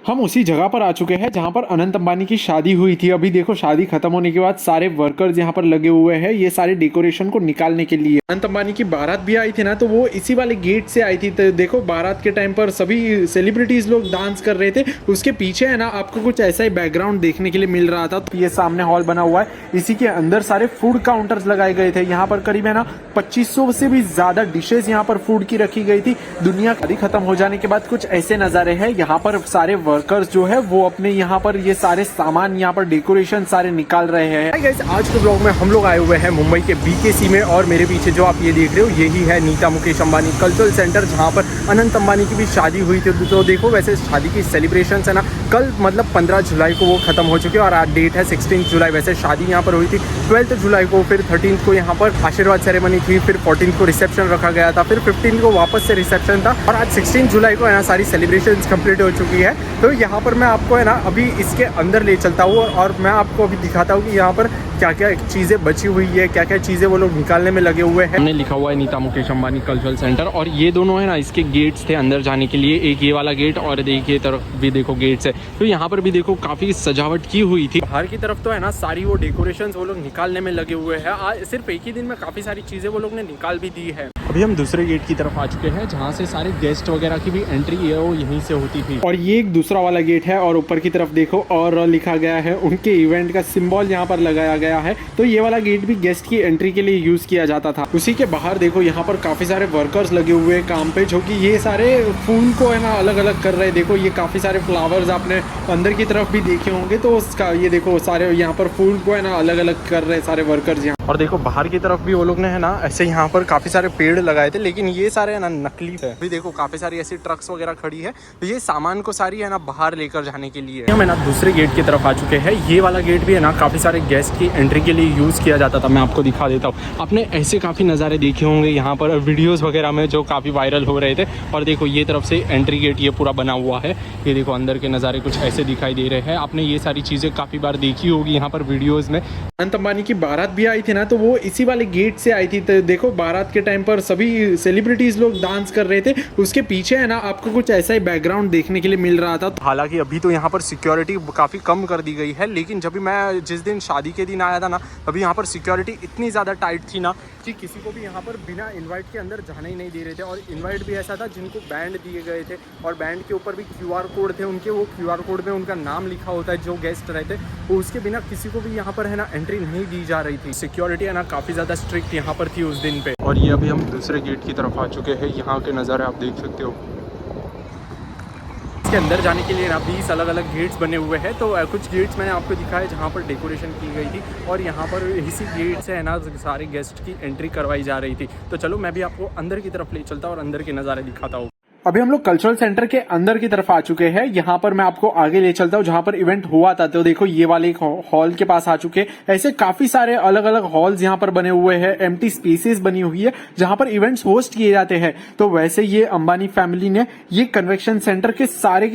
हम उसी जगह पर आ चुके हैं जहां पर अनंत अंबानी की शादी हुई थी। अभी देखो शादी खत्म होने के बाद सारे वर्कर्स यहाँ पर लगे हुए हैं ये सारे डेकोरेशन को निकालने के लिए। अनंत अंबानी की बारात भी आई थी ना, तो वो इसी वाले गेट से आई थी। तो देखो बारात के टाइम पर सभी सेलिब्रिटीज लोग डांस कर रहे थे। उसके पीछे है ना आपको कुछ ऐसा ही बैकग्राउंड देखने के लिए मिल रहा था। तो ये सामने हॉल बना हुआ है, इसी के अंदर सारे फूड काउंटर्स लगाए गए थे। यहाँ पर करीब है ना 2500 से भी ज्यादा डिशेज यहाँ पर फूड की रखी गई थी। दुनिया शादी खत्म हो जाने के बाद कुछ ऐसे नजारे हैं। यहाँ पर सारे वर्कर्स जो है वो अपने यहाँ पर ये सारे सामान यहाँ पर डेकोरेशन सारे निकाल रहे हैं। गाइस, आज के ब्लॉग में हम लोग आए हुए हैं मुंबई के बीकेसी में, और मेरे पीछे जो आप ये देख रहे हो यही है नीता मुकेश अंबानी कल्चरल सेंटर, जहाँ पर अनंत अंबानी की भी शादी हुई थी। तो देखो वैसे शादी की सेलिब्रेशंस है ना कल मतलब 15 जुलाई को वो खत्म हो चुके हैं, और आज डेट है 16 जुलाई। वैसे शादी यहाँ पर हुई थी 12 जुलाई को, फिर 13 को यहाँ पर आशीर्वाद सेरेमनी थी, फिर 14 को रिसेप्शन रखा गया था, फिर 15 को वापस से रिसेप्शन था, और आज 16 जुलाई को यहाँ सारी सेलिब्रेशंस कंप्लीट हो चुकी है। तो यहाँ पर मैं आपको है ना अभी इसके अंदर ले चलता हूँ, और मैं आपको अभी दिखाता हूँ कि यहाँ पर क्या क्या चीज़ें बची हुई है, क्या क्या चीज़ें वो लोग निकालने में लगे हुए हैं। हमने लिखा हुआ है नीता मुकेश अंबानी कल्चरल सेंटर, और ये दोनों है ना इसके गेट्स थे अंदर जाने के लिए, एक ये वाला गेट और देखिए तरफ भी देखो गेट्स है। तो यहाँ पर भी देखो काफ़ी सजावट की हुई थी। बाहर की तरफ तो है ना सारी वो डेकोरेशंस वो लोग निकालने में लगे हुए हैं। आज सिर्फ एक ही दिन में काफ़ी सारी चीज़ें वो लोग ने निकाल भी दी है। अभी हम दूसरे गेट की तरफ आ चुके हैं, जहाँ से सारे गेस्ट वगैरह की भी एंट्री है वो यहीं से होती थी। और ये एक दूसरा वाला गेट है, और ऊपर की तरफ देखो और लिखा गया है उनके इवेंट का सिंबल यहाँ पर लगाया गया है। तो ये वाला गेट भी गेस्ट की एंट्री के लिए यूज किया जाता था। उसी के बाहर देखो यहाँ पर काफी सारे वर्कर्स लगे हुए हैं काम पे, जो कि ये सारे फूल को है ना अलग अलग कर रहे हैं। देखो ये काफी सारे फ्लावर्स आपने अंदर की तरफ भी देखे होंगे, तो उसका ये देखो सारे यहाँ पर फूल को है ना अलग अलग कर रहे हैं सारे वर्कर्स यहाँ। और देखो बाहर की तरफ भी वो लोग ने है ना ऐसे यहाँ पर काफी सारे पेड़ लगाए थे, लेकिन ये सारे है ना नकली है। अभी देखो काफी सारी ऐसी ट्रक्स वगैरह खड़ी है, तो ये सामान को सारी है ना बाहर लेकर जाने के लिए। हम है ना दूसरे गेट की तरफ आ चुके हैं। ये वाला गेट भी है ना काफी सारे गेस्ट की एंट्री के लिए यूज किया जाता था। मैं आपको दिखा देता हूँ, आपने ऐसे काफी नज़ारे देखे होंगे यहाँ पर वीडियोस वगैरह में जो काफी वायरल हो रहे थे। और देखो ये तरफ से एंट्री गेट ये पूरा बना हुआ है। ये देखो अंदर के नज़ारे कुछ ऐसे दिखाई दे रहे हैं। आपने ये सारी चीजें काफी बार देखी होगी यहाँ पर वीडियोज में। अनंत अंबानी की बारात भी आई थी ना, तो वो इसी वाले गेट से आई थी। तो देखो बारात के टाइम पर सभी सेलिब्रिटीज लोग डांस कर रहे थे। उसके पीछे है ना आपको कुछ ऐसा ही बैकग्राउंड देखने के लिए मिल रहा था। हालांकि अभी तो यहाँ पर सिक्योरिटी काफ़ी कम कर दी गई है, लेकिन जब भी मैं जिस दिन शादी के दिन आया था ना, अभी यहाँ पर सिक्योरिटी इतनी ज़्यादा टाइट थी ना कि किसी को भी यहाँ पर बिना इनवाइट के अंदर जाने ही नहीं दे रहे थे। और इनवाइट भी ऐसा था जिनको बैंड दिए गए थे, और बैंड के ऊपर भी QR कोड थे उनके। वो QR कोड में उनका नाम लिखा होता है जो गेस्ट रहते, तो उसके बिना किसी को भी यहाँ पर है ना एंट्री नहीं दी जा रही थी। सिक्योरिटी है ना काफ़ी ज़्यादा स्ट्रिक्ट यहाँ पर थी उस दिन पे। और ये अभी हम दूसरे गेट की तरफ आ चुके हैं। यहाँ के नज़ारे आप देख सकते हो। इसके अंदर जाने के लिए ना 20 अलग अलग गेट्स बने हुए हैं। तो कुछ गेट्स मैंने आपको दिखाए जहाँ पर डेकोरेशन की गई थी, और यहाँ पर इसी गेट से है ना सारे गेस्ट की एंट्री करवाई जा रही थी। तो चलो मैं भी आपको अंदर की तरफ ले चलता हूँ और अंदर के नज़ारे दिखाता हूँ। अभी हम लोग कल्चरल सेंटर के अंदर की तरफ आ चुके हैं। यहाँ पर मैं आपको आगे ले चलता हूँ जहाँ पर इवेंट हुआ था। तो देखो ये वाले हॉल के पास आ चुके हैं। ऐसे काफी सारे अलग अलग हॉल्स यहाँ पर बने हुए हैं, एम्प्टी स्पेसेस बनी हुई है जहाँ पर इवेंट्स होस्ट किए जाते हैं। तो वैसे ये अंबानी फैमिली ने ये कन्वेंशन सेंटर के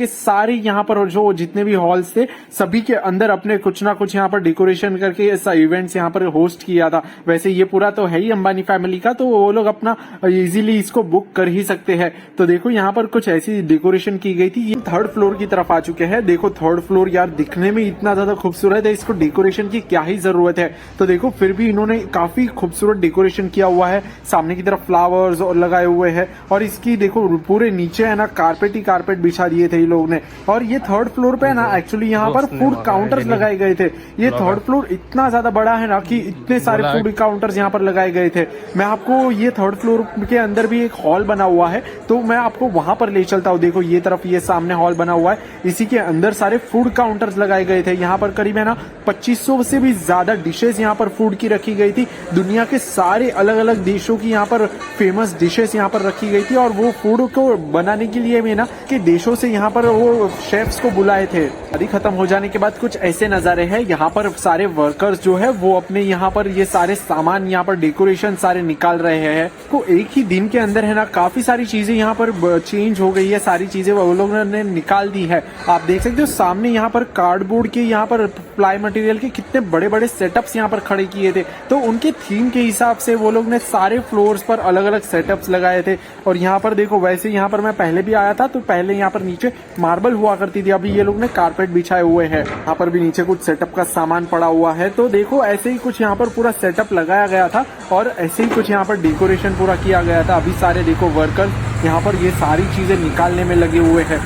सारे यहाँ पर जो जितने भी हॉल्स थे सभी के अंदर अपने कुछ ना कुछ यहाँ पर डेकोरेशन करके ऐसा इवेंट्स यहाँ पर होस्ट किया था। वैसे ये पूरा तो है ही अंबानी फैमिली का, तो वो लोग अपना इजीली इसको बुक कर ही सकते हैं। तो देखो यहाँ पर कुछ ऐसी डेकोरेशन की गई थी। ये थर्ड फ्लोर की तरफ आ चुके हैं। देखो थर्ड फ्लोर यार दिखने में इतना ज्यादा खूबसूरत है, इसको डेकोरेशन की क्या ही जरूरत है। तो देखो फिर भी इन्होंने काफी खूबसूरत डेकोरेशन किया हुआ है। सामने की तरफ फ्लावर्स और लगाए हुए हैं, और इसकी देखो पूरे नीचे है ना कारपेट ही कारपेट बिछा दिए थे इन लोगों ने। और ये थर्ड फ्लोर पे है ना एक्चुअली यहाँ पर फूड काउंटर्स लगाए गए थे। ये थर्ड फ्लोर इतना ज्यादा बड़ा है ना कि इतने सारे फूड काउंटर्स यहाँ पर लगाए गए थे। मैं आपको ये थर्ड फ्लोर के अंदर भी एक हॉल बना हुआ है, तो मैं आपको वहां पर ले चलता हूँ। देखो ये तरफ ये सामने हॉल बना हुआ है, इसी के अंदर सारे फूड काउंटर्स लगाए गए थे। यहाँ पर करीब है ना 2500 से भी ज्यादा डिशेस यहाँ पर फूड की रखी गई थी। दुनिया के सारे अलग अलग देशों की यहाँ पर फेमस डिशेस यहाँ पर रखी गई थी, और वो फूड को बनाने के लिए भी ना कि देशों से यहाँ पर वो शेफ्स को बुलाए थे। शादी खत्म हो जाने के बाद कुछ ऐसे नजारे हैं। यहाँ पर सारे वर्कर्स जो है वो अपने यहाँ पर ये सारे सामान यहाँ पर डेकोरेशन सारे निकाल रहे हैं। तो एक ही दिन के अंदर है ना काफी सारी चीजें यहाँ पर चेंज हो गई है, सारी चीजें वो लोगों ने निकाल दी है। आप देख सकते हो सामने यहाँ पर कार्डबोर्ड के, यहाँ पर प्लाई मटेरियल के कितने बड़े बड़े सेटअप्स यहाँ पर खड़े किए थे। तो उनके थीम के हिसाब से वो लोग ने सारे फ्लोर्स पर अलग अलग सेटअप्स लगाए थे। और यहाँ पर देखो, वैसे यहाँ पर मैं पहले भी आया था तो पहले यहाँ पर नीचे मार्बल हुआ करती थी, अभी ये लोग ने कारपेट बिछाए हुए हैं। यहाँ पर भी नीचे कुछ सेटअप का सामान पड़ा हुआ है। तो देखो ऐसे ही कुछ यहाँ पर पूरा सेटअप लगाया गया था और ऐसे ही कुछ यहाँ पर डेकोरेशन पूरा किया गया था। अभी सारे देखो वर्कर्स यहाँ पर ये सारी चीजें निकालने में लगे हुए हैं।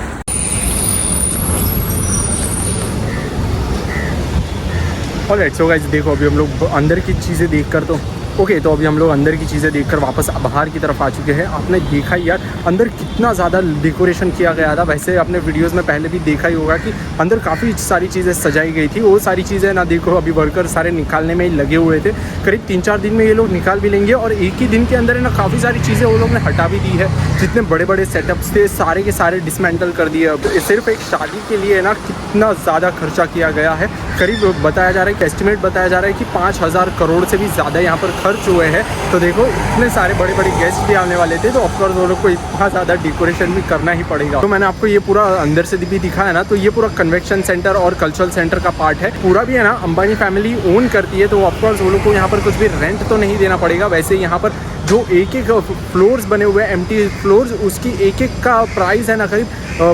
और सो गाइस देखो, अभी हम लोग अंदर की चीज़ें देखकर तो अभी हम लोग अंदर की चीज़ें देखकर वापस बाहर की तरफ आ चुके हैं। आपने देखा ही यार अंदर कितना ज़्यादा डेकोरेशन किया गया था। वैसे आपने वीडियोस में पहले भी देखा ही होगा कि अंदर काफ़ी सारी चीज़ें सजाई गई थी। वो सारी चीज़ें ना देखो अभी वर्कर सारे निकालने में ही लगे हुए थे। करीब 3-4 दिन में ये लोग निकाल भी लेंगे और एक ही दिन के अंदर है ना काफ़ी सारी चीज़ें वो लोग ने हटा भी दी है। जितने बड़े बड़े सेटअप्स थे सारे के सारे डिसमेंटल कर दिए। अब सिर्फ एक शादी के लिए ना कितना ज़्यादा खर्चा किया गया है। करीब बताया जा रहा है कि एस्टिमेट बताया जा रहा है कि 5,000 करोड़ से भी ज़्यादा यहाँ पर खर्च हुए हैं। तो देखो इतने सारे बड़े बड़े गेस्ट भी आने वाले थे, तो ऑफकोर्स वो लोग को इतना ज़्यादा डेकोरेशन भी करना ही पड़ेगा। तो मैंने आपको ये पूरा अंदर से भी दिखाया ना, तो ये पूरा कन्वेंशन सेंटर और कल्चरल सेंटर का पार्ट है। पूरा भी है ना अंबानी फैमिली ओन करती है, तो ऑफकोर्स वो लोग को यहाँ पर कुछ भी रेंट तो नहीं देना पड़ेगा। वैसे यहाँ पर जो एक एक फ्लोर्स बने हुए हैं, एम्प्टी फ्लोर्स, उसकी एक एक का प्राइस है ना करीब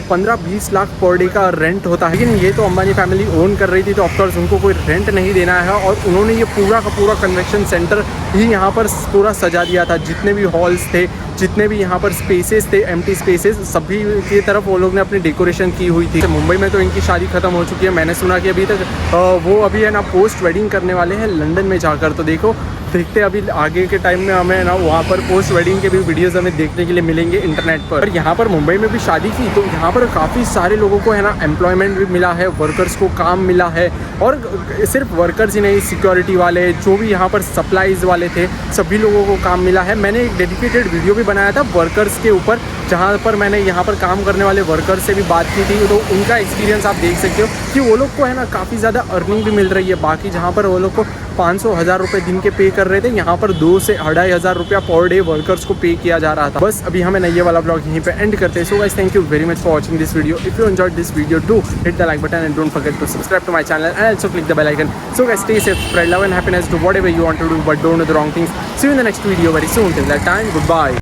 15-20 लाख पर डे का रेंट होता है। लेकिन ये तो अंबानी फैमिली ओन कर रही थी, तो ऑफकोर्स उनको कोई रेंट नहीं देना है। और उन्होंने ये पूरा का पूरा कन्वेंशन सेंटर ही यहाँ पर पूरा सजा दिया था। जितने भी हॉल्स थे, जितने भी यहाँ पर स्पेसेस थे, एम्प्टी स्पेसेस, सभी की तरफ वो लोग ने अपनी डेकोरेशन की हुई थी। मुंबई में तो इनकी शादी खत्म हो चुकी है। मैंने सुना कि अभी तक वो अभी है ना पोस्ट वेडिंग करने वाले हैं लंदन में जाकर। तो देखो देखते अभी आगे के टाइम में हमें ना वहाँ पर पोस्ट वेडिंग के भी वीडियोस हमें देखने के लिए मिलेंगे इंटरनेट पर। यहाँ पर मुंबई में भी शादी की तो यहाँ पर काफ़ी सारे लोगों को है ना एम्प्लॉयमेंट भी मिला है, वर्कर्स को काम मिला है। और सिर्फ वर्कर्स ही नहीं, सिक्योरिटी वाले, जो भी यहाँ पर सप्लाईज वाले थे, सभी लोगों को काम मिला है। मैंने एक डेडिकेटेड वीडियो भी बनाया था वर्कर्स के ऊपर, जहाँ पर मैंने यहाँ पर काम करने वाले वर्कर्स से भी बात की थी। तो उनका एक्सपीरियंस आप देख सकते हो कि वो लोग को है ना काफ़ी ज़्यादा अर्निंग भी मिल रही है। बाकी जहाँ पर वो लोग को 500-1000 रुपये दिन के पे कर रहे थे, यहाँ पर 2 से 2500 रुपया पर डे वर्कर्स को पे किया जा रहा था। बस अभी हमें ये वाला ब्लॉग यहीं पे एंड करते हैं। So guys, thank you very much for watching this video. If you enjoyed this video, do hit the like button and don't forget to subscribe to my channel and also click the bell icon. So guys, stay safe, spread love and happiness, do whatever you want to do, but don't do the wrong things. See you in the next video very soon. Till that time, goodbye.